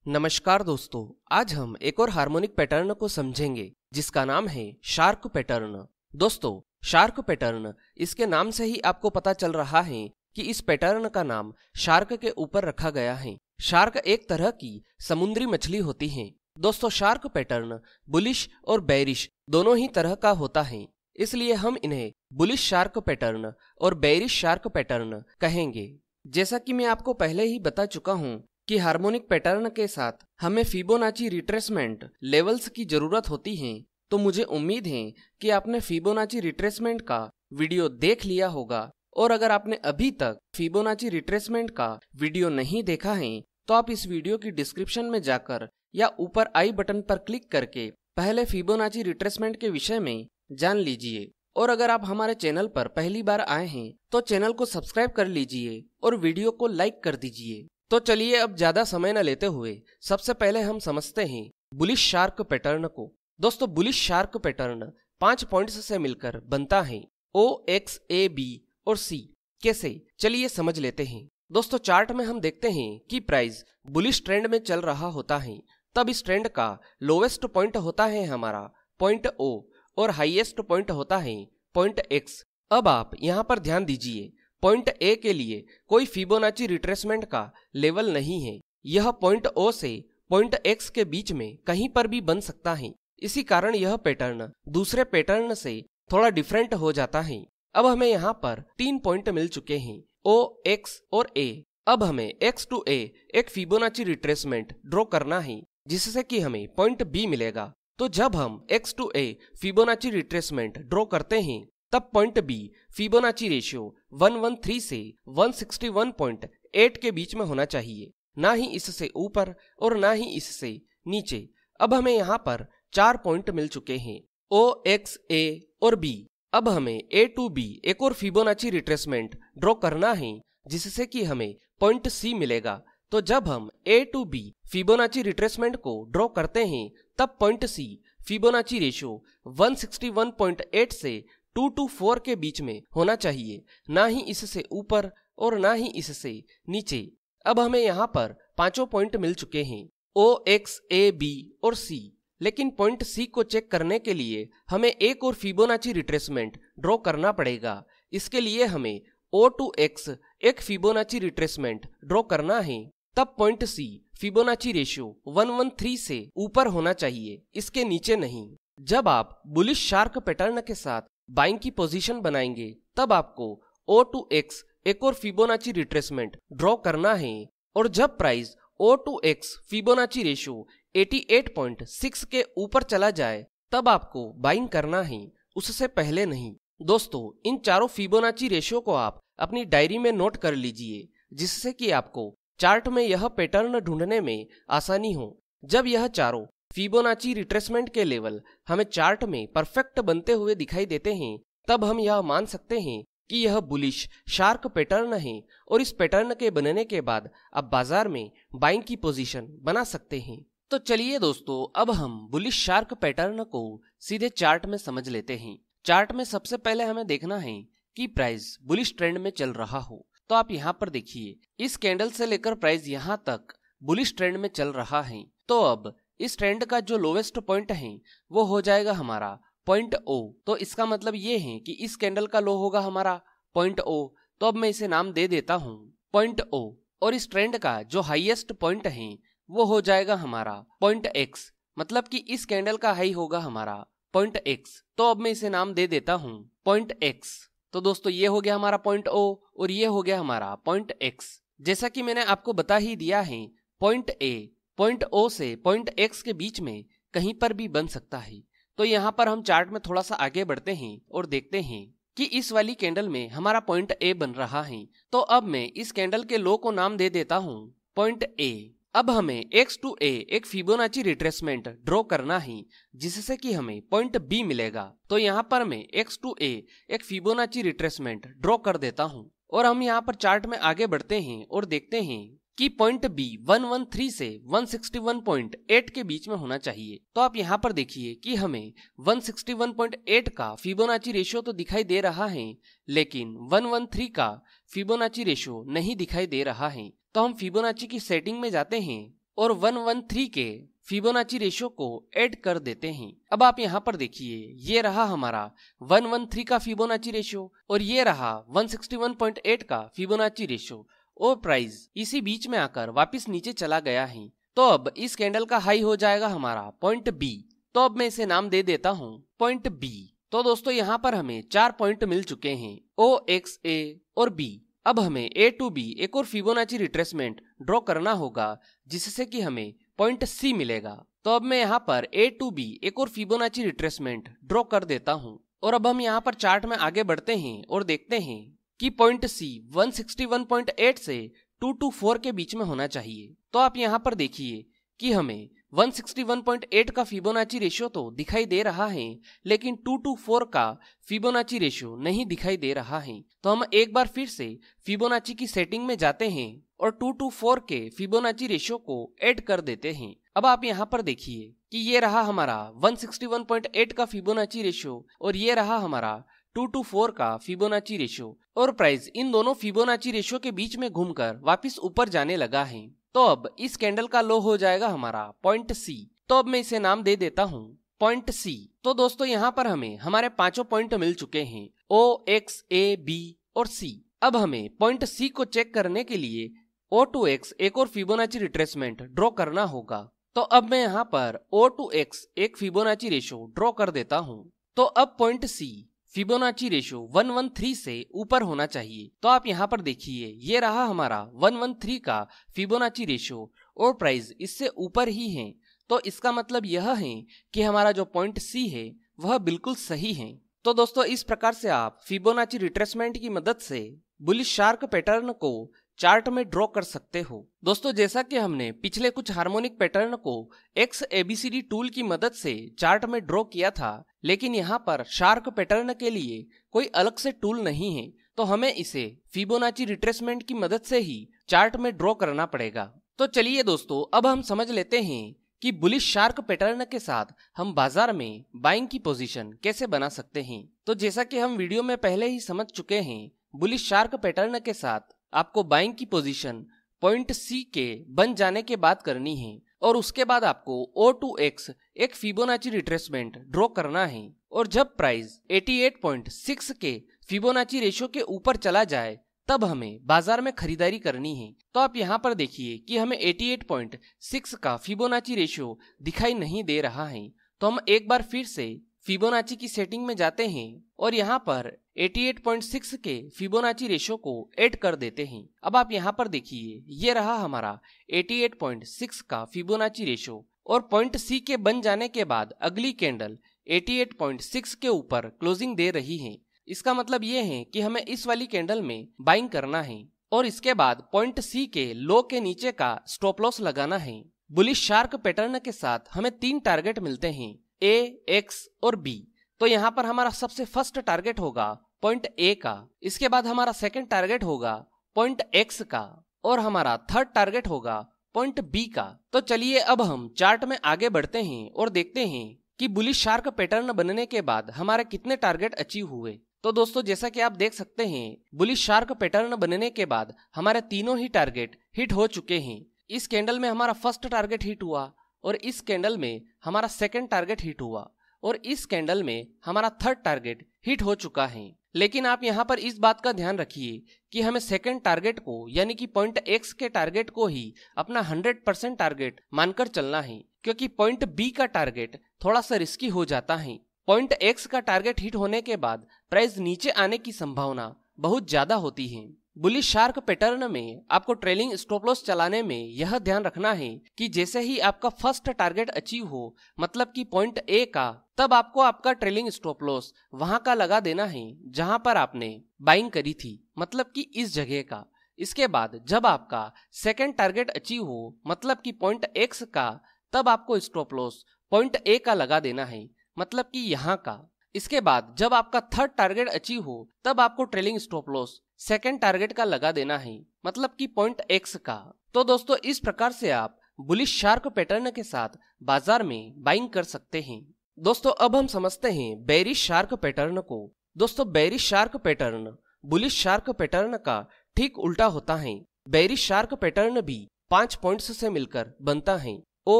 नमस्कार दोस्तों, आज हम एक और हार्मोनिक पैटर्न को समझेंगे जिसका नाम है शार्क पैटर्न। दोस्तों, शार्क पैटर्न, इसके नाम से ही आपको पता चल रहा है कि इस पैटर्न का नाम शार्क के ऊपर रखा गया है। शार्क एक तरह की समुद्री मछली होती है। दोस्तों, शार्क पैटर्न बुलिश और बेयरिश दोनों ही तरह का होता है, इसलिए हम इन्हें बुलिश शार्क पैटर्न और बेयरिश शार्क पैटर्न कहेंगे। जैसा कि मैं आपको पहले ही बता चुका हूँ कि हार्मोनिक पैटर्न के साथ हमें फिबोनाची रिट्रेसमेंट लेवल्स की जरूरत होती है, तो मुझे उम्मीद है कि आपने फिबोनाची रिट्रेसमेंट का वीडियो देख लिया होगा। और अगर आपने अभी तक फिबोनाची रिट्रेसमेंट का वीडियो नहीं देखा है तो आप इस वीडियो की डिस्क्रिप्शन में जाकर या ऊपर आई बटन पर क्लिक करके पहले फिबोनाची रिट्रेसमेंट के विषय में जान लीजिए। और अगर आप हमारे चैनल पर पहली बार आए हैं तो चैनल को सब्सक्राइब कर लीजिए और वीडियो को लाइक कर दीजिए। तो चलिए अब ज्यादा समय न लेते हुए सबसे पहले हम समझते हैं बुलिश शार्क पैटर्न को। दोस्तों, बुलिश शार्क पैटर्न 5 पॉइंट्स से मिलकर बनता है, O, X, A, B और C। कैसे, चलिए समझ लेते हैं। दोस्तों, चार्ट में हम देखते हैं कि प्राइस बुलिश ट्रेंड में चल रहा होता है, तब इस ट्रेंड का लोवेस्ट पॉइंट होता है हमारा पॉइंट O और हाईएस्ट पॉइंट होता है पॉइंट X। अब आप यहाँ पर ध्यान दीजिए, पॉइंट ए के लिए कोई फिबोनाची रिट्रेसमेंट का लेवल नहीं है। यह पॉइंट ओ से पॉइंट एक्स के बीच में कहीं पर भी बन सकता है। इसी कारण यह पैटर्न दूसरे पैटर्न से थोड़ा डिफरेंट हो जाता है। अब हमें यहाँ पर 3 पॉइंट मिल चुके हैं, ओ, एक्स और ए। अब हमें एक्स टू ए एक फिबोनाची रिट्रेसमेंट ड्रॉ करना है, जिससे कि हमें पॉइंट बी मिलेगा। तो जब हम X to A Fibonacci retracement draw करते हैं तब पॉइंट बी फिबोनाची रेशियो 113 से 161.8 के बीच में होना चाहिए, ना ही इससे ऊपर और ना ही इससे नीचे। अब हमें यहाँ पर 4 पॉइंट मिल चुके हैं, O, X, A और B। अब हमें A to B एक और फिबोनाची रिट्रेसमेंट ड्रॉ करना है, जिससे कि हमें पॉइंट C मिलेगा। तो जब हम A to B Fibonacci retracement को ड्रॉ करते हैं तब पॉइंट C फिबोनाची रेशियो 161.8 से 2 to 4 के बीच में होना चाहिए, ना ही इससे ऊपर और ना ही इससे नीचे। अब हमें यहाँ पर 5 पॉइंट मिल चुके हैं, O, X, A, B और C। लेकिन पॉइंट C को चेक करने के लिए हमें एक और फिबोनाची रिट्रेसमेंट ड्रॉ करना पड़ेगा। इसके लिए हमें O to X एक फिबोनाची रिट्रेसमेंट ड्रॉ करना है, तब पॉइंट C फिबोनाची रेशियो 113 से ऊपर होना चाहिए, इसके नीचे नहीं। जब आप बुलिश शार्क पैटर्न के साथ बाइंग की पोजीशन बनाएंगे तब आपको O to X एक और फिबोनाची रिट्रेसमेंट ड्रॉ करना है। और जब price O to X Fibonacci ratio 88.6 के ऊपर चला जाए तब आपको बाइंग करना है, उससे पहले नहीं। दोस्तों, इन चारों फिबोनाची रेशियो को आप अपनी डायरी में नोट कर लीजिए, जिससे कि आपको चार्ट में यह पैटर्न ढूंढने में आसानी हो। जब यह चारों फिबोनाची रिट्रेसमेंट के लेवल हमें चार्ट में परफेक्ट बनते हुए दिखाई देते हैं, तब हम यह मान सकते हैं कि यह बुलिश शार्क पैटर्न है और इस पैटर्न के बनने के बाद आप बाजार में बाइंग की पोजीशन बना सकते हैं। तो चलिए दोस्तों, अब हम बुलिश शार्क पैटर्न को सीधे चार्ट में समझ लेते हैं। चार्ट में सबसे पहले हमें देखना है कि प्राइस बुलिश ट्रेंड में चल रहा हो। तो आप यहाँ पर देखिए, इस कैंडल से लेकर प्राइस यहाँ तक बुलिश ट्रेंड में चल रहा है। तो अब इस ट्रेंड का जो लोवेस्ट पॉइंट है वो हो जाएगा हमारा पॉइंट O। तो इसका मतलब ये है कि इस कैंडल का लो होगा हमारा पॉइंट O। तो अब मैं इसे नाम दे देता हूँ पॉइंट O। और इस ट्रेंड का जो हाईएस्ट पॉइंट है वो हो जाएगा हमारा पॉइंट X, मतलब कि इस कैंडल का हाई होगा हमारा पॉइंट X। तो अब मैं इसे नाम दे देता हूँ पॉइंट X। तो दोस्तों, ये हो गया हमारा पॉइंट O और ये हो गया हमारा पॉइंट X। जैसा कि मैंने आपको बता ही दिया है, पॉइंट A पॉइंट O से पॉइंट X के बीच में कहीं पर भी बन सकता है। तो यहाँ पर हम चार्ट में थोड़ा सा आगे बढ़ते हैं और देखते हैं कि इस वाली कैंडल में हमारा पॉइंट A बन रहा है। तो अब मैं इस कैंडल के लो को नाम दे देता हूँ पॉइंट A। अब हमें X to A एक फिबोनाची रिट्रेसमेंट ड्रॉ करना है, जिससे कि हमें पॉइंट B मिलेगा। तो यहाँ पर मैं X to A एक फिबोनाची रिट्रेसमेंट ड्रॉ कर देता हूँ और हम यहाँ पर चार्ट में आगे बढ़ते हैं और देखते हैं कि पॉइंट B 113 से 161.8 के बीच में होना चाहिए। तो आप यहाँ पर देखिए कि हमें 161.8 का फिबोनाची रेशियो तो दिखाई दे रहा है, लेकिन 113 का फिबोनाची रेशियो नहीं दिखाई दे रहा है। तो हम फिबोनाची की सेटिंग में जाते हैं और 113 के फिबोनाची रेशियो को ऐड कर देते हैं। अब आप यहाँ पर देखिए, ये रहा हमारा 113 का फिबोनाची रेशियो और ये रहा 161.8 का फिबोनाची रेशियो और प्राइस इसी बीच में आकर वापस नीचे चला गया है। तो अब इस कैंडल का हाई हो जाएगा हमारा पॉइंट बी। तो अब मैं इसे नाम दे देता हूँ पॉइंट बी। तो दोस्तों यहाँ पर हमें 4 पॉइंट मिल चुके हैं ओ, एक्स, ए और बी। अब हमें ए टू बी एक और फिबोनाची रिट्रेसमेंट ड्रॉ करना होगा जिससे कि हमें पॉइंट सी मिलेगा। तो अब मैं यहाँ पर ए टू बी एक और फिबोनाची रिट्रेसमेंट ड्रॉ कर देता हूँ और अब हम यहाँ पर चार्ट में आगे बढ़ते हैं और देखते हैं कि पॉइंट सी 161.8 से 224 के बीच में होना चाहिए। तो आप यहाँ पर देखिए कि हमें 161.8 का फिबोनाची रेशियो तो दिखाई दे रहा है, लेकिन 224 का फिबोनाची रेशियो नहीं दिखाई दे रहा है। तो हम एक बार फिर से फिबोनाची की सेटिंग में जाते हैं और 224 के फिबोनाची रेशियो को ऐड कर देते हैं। अब आप यहाँ पर देखिए कि ये रहा हमारा 161.8 का फिबोनाची रेशियो और ये रहा हमारा 224 का फिबोनाची रेशियो और प्राइस इन दोनों फिबोनाची रेशियो के बीच में घूमकर वापस ऊपर जाने लगा है। तो अब इस कैंडल का लो हो जाएगा हमारा पॉइंट सी। तो अब मैं इसे नाम दे देता हूँ पॉइंट सी। तो दोस्तों यहाँ पर हमें हमारे 5 पॉइंट मिल चुके हैं ओ, एक्स, ए, बी और सी। अब हमें पॉइंट सी को चेक करने के लिए ओ टू एक्स एक और फिबोनाची रिट्रेसमेंट ड्रॉ करना होगा। तो अब मैं यहाँ पर ओ टू एक्स एक फिबोनाची रेशियो ड्रॉ कर देता हूँ। तो अब पॉइंट सी फिबोनाची रेशियो 113 से ऊपर होना चाहिए। तो आप यहाँ पर देखिए, ये रहा हमारा 113 का फिबोनाची रेशियो और प्राइस इससे ऊपर ही है। तो इसका मतलब यह है कि हमारा जो पॉइंट सी है वह बिल्कुल सही है। तो दोस्तों इस प्रकार से आप फिबोनाची रिट्रेसमेंट की मदद से बुलिश शार्क पैटर्न को चार्ट में ड्रॉ कर सकते हो। दोस्तों जैसा कि हमने पिछले कुछ हार्मोनिक पैटर्न को एक्स एबीसीडी टूल की मदद से चार्ट में ड्रॉ किया था, लेकिन यहाँ पर शार्क पैटर्न के लिए कोई अलग से टूल नहीं है, तो हमें इसे फिबोनाची रिट्रेसमेंट की मदद से ही चार्ट में ड्रॉ करना पड़ेगा। तो चलिए दोस्तों अब हम समझ लेते हैं कि बुलिश शार्क पैटर्न के साथ हम बाजार में बाइंग की पोजीशन कैसे बना सकते हैं। तो जैसा कि हम वीडियो में पहले ही समझ चुके हैं, बुलिश शार्क पैटर्न के साथ आपको बाइंग की पोजीशन पॉइंट सी के बन जाने के बाद करनी है और उसके बाद आपको ओ टू एक्स एक फिबोनाची रिट्रेसमेंट ड्रॉ करना है और जब प्राइस 88.6 के फिबोनाची रेशियो के ऊपर चला जाए तब हमें बाजार में खरीदारी करनी है। तो आप यहाँ पर देखिए कि हमें 88.6 का फिबोनाची रेशियो दिखाई नहीं दे रहा है। तो हम एक बार फिर से फिबोनाची की सेटिंग में जाते हैं और यहाँ पर 88.6 के फिबोनाची रेशियो को ऐड कर देते हैं। अब आप यहाँ पर देखिए, ये रहा हमारा 88.6 का फिबोनाची रेशियो और पॉइंट सी के बन जाने के बाद अगली कैंडल 88.6 के ऊपर क्लोजिंग दे रही है। इसका मतलब ये है कि हमें इस वाली कैंडल में बाइंग करना है और इसके बाद पॉइंट सी के लो के नीचे का स्टॉप लॉस लगाना है। बुलिश शार्क पैटर्न के साथ हमें 3 टारगेट मिलते हैं, ए, एक्स और बी। तो यहाँ पर हमारा सबसे फर्स्ट टारगेट होगा पॉइंट ए का, इसके बाद हमारा सेकंड टारगेट होगा पॉइंट एक्स का और हमारा थर्ड टारगेट होगा पॉइंट बी का। तो चलिए अब हम चार्ट में आगे बढ़ते हैं और देखते हैं कि बुलिश शार्क पैटर्न बनने के बाद हमारे कितने टारगेट अचीव हुए। तो दोस्तों जैसा कि आप देख सकते हैं, बुलिश शार्क पैटर्न बनने के बाद हमारे तीनों ही टारगेट हिट हो चुके हैं। इस कैंडल में हमारा फर्स्ट टारगेट हिट हुआ और इस कैंडल में हमारा सेकंड टारगेट हिट हुआ और इस कैंडल में हमारा थर्ड टारगेट हिट हो चुका है। लेकिन आप यहाँ पर इस बात का ध्यान रखिए कि हमें सेकंड टारगेट को यानी कि पॉइंट एक्स के टारगेट को ही अपना 100% टारगेट मानकर चलना है, क्योंकि पॉइंट बी का टारगेट थोड़ा सा रिस्की हो जाता है। पॉइंट एक्स का टारगेट हिट होने के बाद प्राइस नीचे आने की संभावना बहुत ज्यादा होती है। बुलिश शार्क पैटर्न में आपको ट्रेलिंग स्टॉप लॉस चलाने में यह ध्यान रखना है कि जैसे ही आपका फर्स्ट टारगेट अचीव हो, मतलब कि पॉइंट ए का, तब आपको आपका ट्रेलिंग स्टॉप लॉस वहां का लगा देना है जहां पर आपने बाइंग करी थी, मतलब कि इस जगह का। इसके बाद जब आपका सेकंड टारगेट अचीव हो, मतलब कि पॉइंट एक्स का, तब आपको स्टॉप लॉस पॉइंट ए का लगा देना है, मतलब कि यहाँ का। इसके बाद जब आपका थर्ड टारगेट अचीव हो, तब आपको trailing stop loss second target का लगा देना है, मतलब कि पॉइंट एक्स का। तो दोस्तों इस प्रकार से आप बुलिश शार्क पैटर्न के साथ बाजार में बाइंग कर सकते हैं। दोस्तों अब हम समझते हैं बेरिश शार्क पैटर्न को। दोस्तों bearish shark pattern bullish shark pattern का ठीक उल्टा होता है। बेरिश शार्क पैटर्न भी 5 पॉइंट्स से मिलकर बनता है O,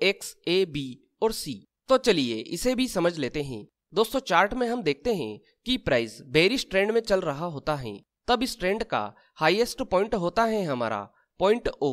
X, A, B और C। तो चलिए इसे भी समझ लेते हैं। दोस्तों चार्ट में हम देखते हैं कि प्राइस बेरिश ट्रेंड में चल रहा होता है, तब इस ट्रेंड का हाईएस्ट पॉइंट होता है हमारा पॉइंट O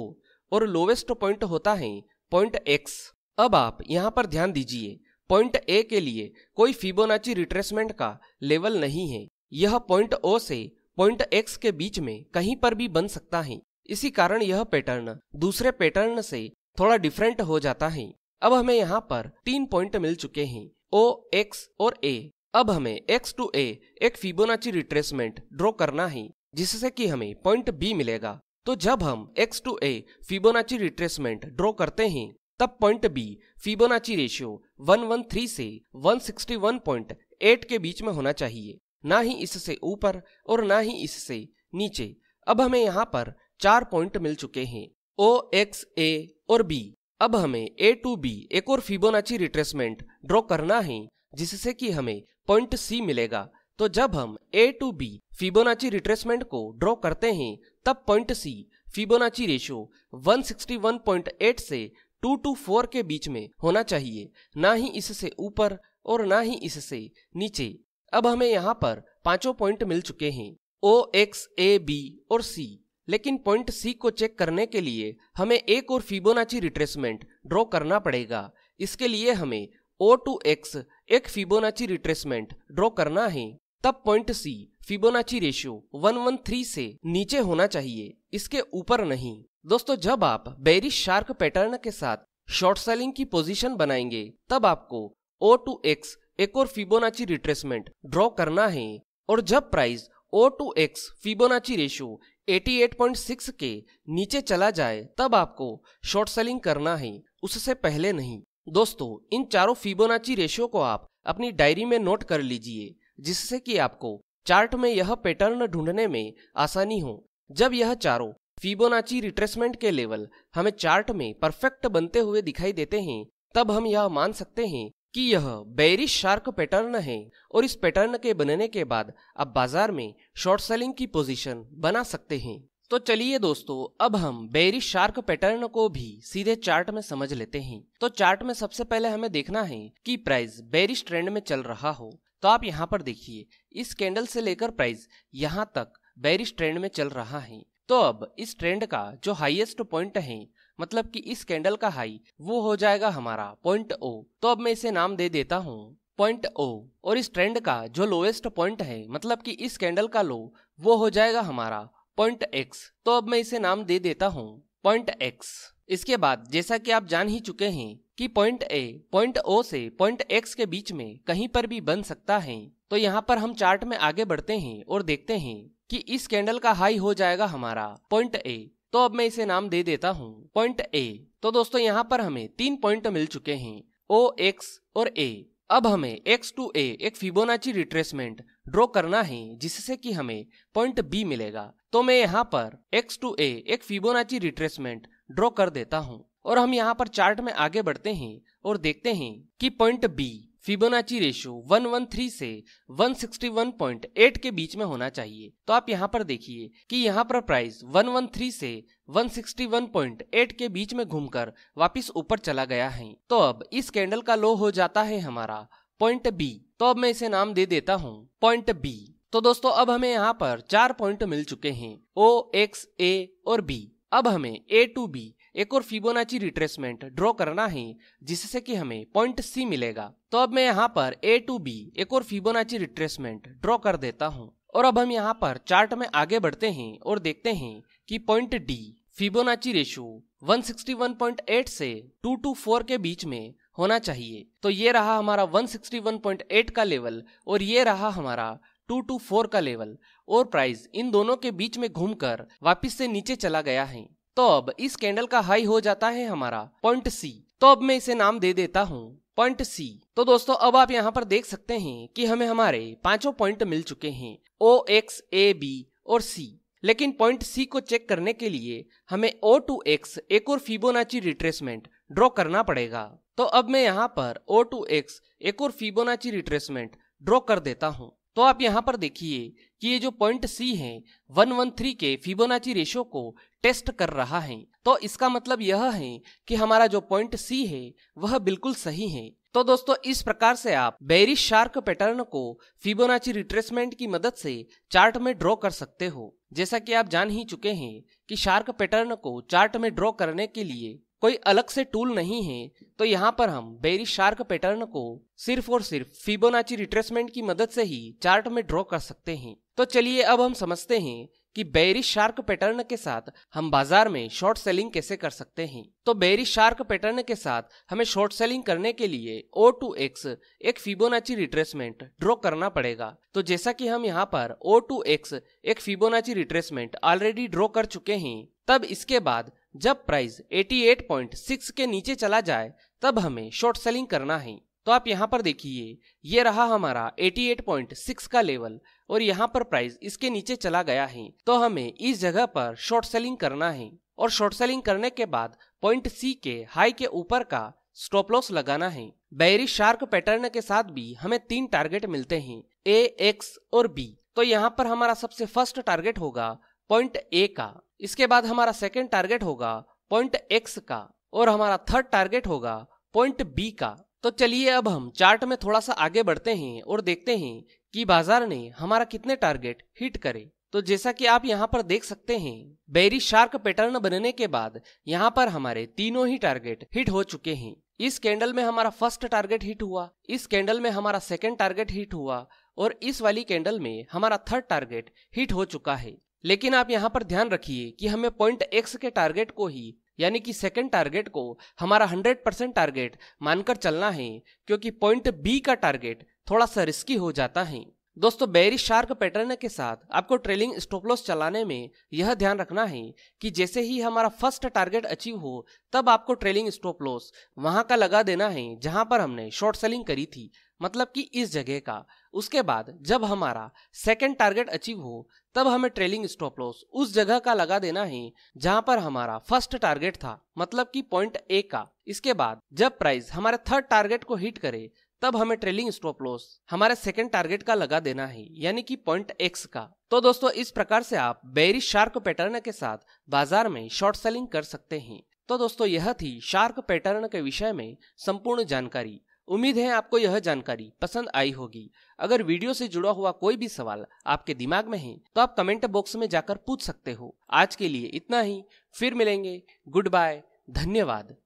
और लोवेस्ट पॉइंट होता है पॉइंट X। अब आप यहाँ पर ध्यान दीजिए, पॉइंट A के लिए कोई फिबोनाची रिट्रेसमेंट का लेवल नहीं है। यह पॉइंट O से पॉइंट X के बीच में कहीं पर भी बन सकता है। इसी कारण यह पैटर्न दूसरे पैटर्न से थोड़ा डिफरेंट हो जाता है। अब हमें यहाँ पर 3 पॉइंट मिल चुके हैं O, X और A। अब हमें X to A एक फिबोनाची रिट्रेसमेंट ड्रॉ करना है, जिससे कि हमें पॉइंट B मिलेगा। तो जब हम X to A Fibonacci retracement draw करते हैं, तब पॉइंट B फिबोनाची रेशियो 113 से 161.8 के बीच में होना चाहिए, ना ही इससे ऊपर और ना ही इससे नीचे। अब हमें यहाँ पर 4 पॉइंट मिल चुके हैं O, X, A और B। अब हमें A to B एक और फिबोनाची रिट्रेसमेंट ड्रॉ करना है, जिससे कि हमें पॉइंट C मिलेगा। तो जब हम A to B Fibonacci retracement को ड्रॉ करते हैं, तब पॉइंट C फिबोनाची रेशियो 161.8 से 224 के बीच में होना चाहिए, ना ही इससे ऊपर और ना ही इससे नीचे। अब हमें यहाँ पर 5 पॉइंट मिल चुके हैं O, X, A, B और C। लेकिन पॉइंट C को चेक करने के लिए हमें एक और फिबोनाची रिट्रेसमेंट ड्रॉ करना पड़ेगा। इसके लिए हमें O to X एक फिबोनाची रिट्रेसमेंट ड्रॉ करना है, तब पॉइंट C फिबोनाची रेशियो 113 से नीचे होना चाहिए, इसके ऊपर नहीं। दोस्तों जब आप बेरिश शार्क पैटर्न के साथ शॉर्ट सेलिंग की पोजीशन बनाएंगे, तब आपको O to X एक और फिबोनाची रिट्रेसमेंट ड्रॉ करना है, और जब price O to X Fibonacci ratio 88.6 के नीचे चला जाए, तब आपको शॉर्ट सेलिंग करना है, उससे पहले नहीं। दोस्तों इन चारों फिबोनाची रेशियो को आप अपनी डायरी में नोट कर लीजिए, जिससे कि आपको चार्ट में यह पैटर्न ढूंढने में आसानी हो। जब यह चारों फिबोनाची रिट्रेसमेंट के लेवल हमें चार्ट में परफेक्ट बनते हुए दिखाई देते हैं, तब हम यह मान सकते हैं कि यह बेरिश शार्क पैटर्न है, और इस पैटर्न के बनने के बाद आप बाजार में शॉर्ट सेलिंग की पोजीशन बना सकते हैं। तो चलिए दोस्तों अब हम बेरिश शार्क पैटर्न को भी सीधे चार्ट में समझ लेते हैं। तो चार्ट में सबसे पहले हमें देखना है कि प्राइस बेरिश ट्रेंड में चल रहा हो। तो आप यहाँ पर देखिए, इस कैंडल से लेकर प्राइस यहाँ तक बेरिश ट्रेंड में चल रहा है। तो अब इस ट्रेंड का जो हाईएस्ट पॉइंट है, मतलब कि इस कैंडल का हाई, वो हो जाएगा हमारा पॉइंट O। तो अब मैं इसे नाम दे देता हूँ पॉइंट O। और इस ट्रेंड का जो लोएस्ट पॉइंट है, मतलब कि इस कैंडल का लो, वो हो जाएगा हमारा पॉइंट X। तो अब मैं इसे नाम दे देता हूँ पॉइंट X। इसके बाद जैसा कि आप जान ही चुके हैं कि पॉइंट A पॉइंट O से पॉइंट X के बीच में कहीं पर भी बन सकता है। तो यहाँ पर हम चार्ट में आगे बढ़ते हैं और देखते हैं कि इस कैंडल का हाई हो जाएगा हमारा पॉइंट A। तो अब मैं इसे नाम दे देता हूँ पॉइंट A। तो दोस्तों यहाँ पर हमें 3 पॉइंट मिल चुके हैं O, X और A। अब हमें X to A एक फिबोनाची रिट्रेसमेंट ड्रॉ करना है, जिससे कि हमें पॉइंट B मिलेगा। तो मैं यहाँ पर X to A एक फिबोनाची रिट्रेसमेंट ड्रॉ कर देता हूँ, और हम यहाँ पर चार्ट में आगे बढ़ते हैं और देखते हैं कि पॉइंट B फिबोनाची रेशियो 113 से 161.8 के बीच में होना चाहिए। तो आप यहाँ पर देखिए कि यहाँ पर प्राइस 113 से 161.8 के बीच में घूमकर वापस ऊपर चला गया है। तो अब इस कैंडल का लो हो जाता है हमारा पॉइंट B। तो अब मैं इसे नाम दे देता हूँ पॉइंट B। तो दोस्तों अब हमें यहाँ पर 4 पॉइंट मिल चुके हैं O, X, A और B। अब हमें A to B एक और फिबोनाची रिट्रेसमेंट ड्रॉ करना है, जिससे कि हमें पॉइंट C मिलेगा। तो अब मैं यहाँ पर A to B एक और फिबोनाची रिट्रेसमेंट ड्रॉ कर देता हूँ, और अब हम यहाँ पर चार्ट में आगे बढ़ते हैं और देखते हैं कि पॉइंट D फिबोनाची रेशियो 161.8 से 224 के बीच में होना चाहिए। तो ये रहा हमारा 161.8 का लेवल, और ये रहा हमारा 224 का लेवल, और प्राइस इन दोनों के बीच में घूमकर वापस से नीचे चला गया है। तो अब इस कैंडल का हाई हो जाता है हमारा पॉइंट C। तो अब मैं इसे नाम दे देता हूँ पॉइंट C। तो दोस्तों अब आप यहाँ पर देख सकते हैं कि हमें हमारे 5 पॉइंट मिल चुके हैं O, X, A, B और C। लेकिन पॉइंट C को चेक करने के लिए हमें O to X एक और फिबोनाची रिट्रेसमेंट ड्रॉ करना पड़ेगा। तो अब मैं यहाँ पर O to X एक और फिबोनाची रिट्रेसमेंट ड्रॉ कर देता हूँ। तो आप यहाँ पर देखिए कि ये जो पॉइंट C है 113 के फिबोनाची रेशियो को टेस्ट कर रहा है। तो इसका मतलब यह है कि हमारा जो पॉइंट सी है वह बिल्कुल सही है। तो दोस्तों इस प्रकार से आप बेयरिश शार्क पैटर्न को फिबोनाची रिट्रेसमेंट की मदद से चार्ट में ड्रॉ कर सकते हो। जैसा कि आप जान ही चुके हैं कि शार्क पैटर्न को चार्ट में ड्रॉ करने के लिए कोई अलग से टूल नहीं है, तो यहाँ पर हम बेयरिश शार्क पैटर्न को सिर्फ और सिर्फ फिबोनाची रिट्रेसमेंट की मदद से ही चार्ट में ड्रॉ कर सकते हैं। तो चलिए अब हम समझते हैं कि बेयरिश शार्क पैटर्न के साथ हम बाजार में शॉर्ट सेलिंग कैसे कर सकते हैं। तो बेयरिश शार्क पैटर्न के साथ हमें शॉर्ट सेलिंग करने के लिए O2X एक फिबोनाची रिट्रेसमेंट ड्रॉ करना पड़ेगा। तो जैसा कि हम यहाँ पर O2X एक फिबोनाची रिट्रेसमेंट ऑलरेडी ड्रॉ कर चुके हैं, तब इसके बाद जब प्राइस 88.6 के नीचे चला जाए तब हमें शॉर्ट सेलिंग करना है। तो आप यहाँ पर देखिए, ये रहा हमारा 88.6 का लेवल और यहाँ पर प्राइस इसके नीचे चला गया है। तो हमें इस जगह पर शॉर्ट सेलिंग करना है और शॉर्ट सेलिंग करने के बाद पॉइंट सी के हाई के ऊपर का स्टॉप लॉस लगाना है। बेयरिश शार्क पैटर्न के साथ भी हमें 3 टारगेट मिलते हैं, A, X और B। तो यहाँ पर हमारा सबसे फर्स्ट टारगेट होगा पॉइंट A का, इसके बाद हमारा सेकेंड टारगेट होगा पॉइंट X का और हमारा थर्ड टारगेट होगा पॉइंट B का। तो चलिए अब हम चार्ट में थोड़ा सा आगे बढ़ते हैं और देखते हैं कि बाजार ने हमारा कितने टारगेट हिट करे। तो जैसा कि आप यहाँ पर देख सकते हैं, बेयरिश शार्क पैटर्न बनने के बाद यहाँ पर हमारे तीनों ही टारगेट हिट हो चुके हैं। इस कैंडल में हमारा फर्स्ट टारगेट हिट हुआ, इस कैंडल में हमारा सेकेंड टारगेट हिट हुआ और इस वाली कैंडल में हमारा थर्ड टारगेट हिट हो चुका है। लेकिन आप यहाँ पर ध्यान रखिए कि हमें पॉइंट X के टारगेट को ही, यानी कि सेकंड टारगेट को हमारा 100% टारगेट मानकर चलना है, क्योंकि पॉइंट B का टारगेट थोड़ा सा रिस्की हो जाता है। दोस्तों बेयरिश शार्क पैटर्न के साथ आपको ट्रेलिंग स्टॉप लॉस चलाने में यह ध्यान रखना है कि जैसे ही हमारा फर्स्ट टारगेट अचीव हो तब आपको ट्रेलिंग स्टॉप लॉस वहां का लगा देना है जहां पर हमने शॉर्ट सेलिंग करी थी, मतलब कि इस जगह का। उसके बाद जब हमारा सेकंड टारगेट अचीव हो तब हमें ट्रेलिंग स्टॉप लॉस उस जगह का लगा देना है जहां पर हमारा फर्स्ट टारगेट था, मतलब कि पॉइंट A का। इसके बाद जब प्राइस हमारे थर्ड टारगेट को हिट करे तब हमें ट्रेलिंग स्टॉप लॉस हमारे सेकंड टारगेट का लगा देना है, यानी कि पॉइंट X का। तो दोस्तों इस प्रकार से आप बेयरिश शार्क पैटर्न के साथ बाजार में शॉर्ट सेलिंग कर सकते हैं। तो दोस्तों यह थी शार्क पैटर्न के विषय में संपूर्ण जानकारी। उम्मीद है आपको यह जानकारी पसंद आई होगी। अगर वीडियो से जुड़ा हुआ कोई भी सवाल आपके दिमाग में है तो आप कमेंट बॉक्स में जाकर पूछ सकते हो। आज के लिए इतना ही, फिर मिलेंगे। गुड बाय, धन्यवाद।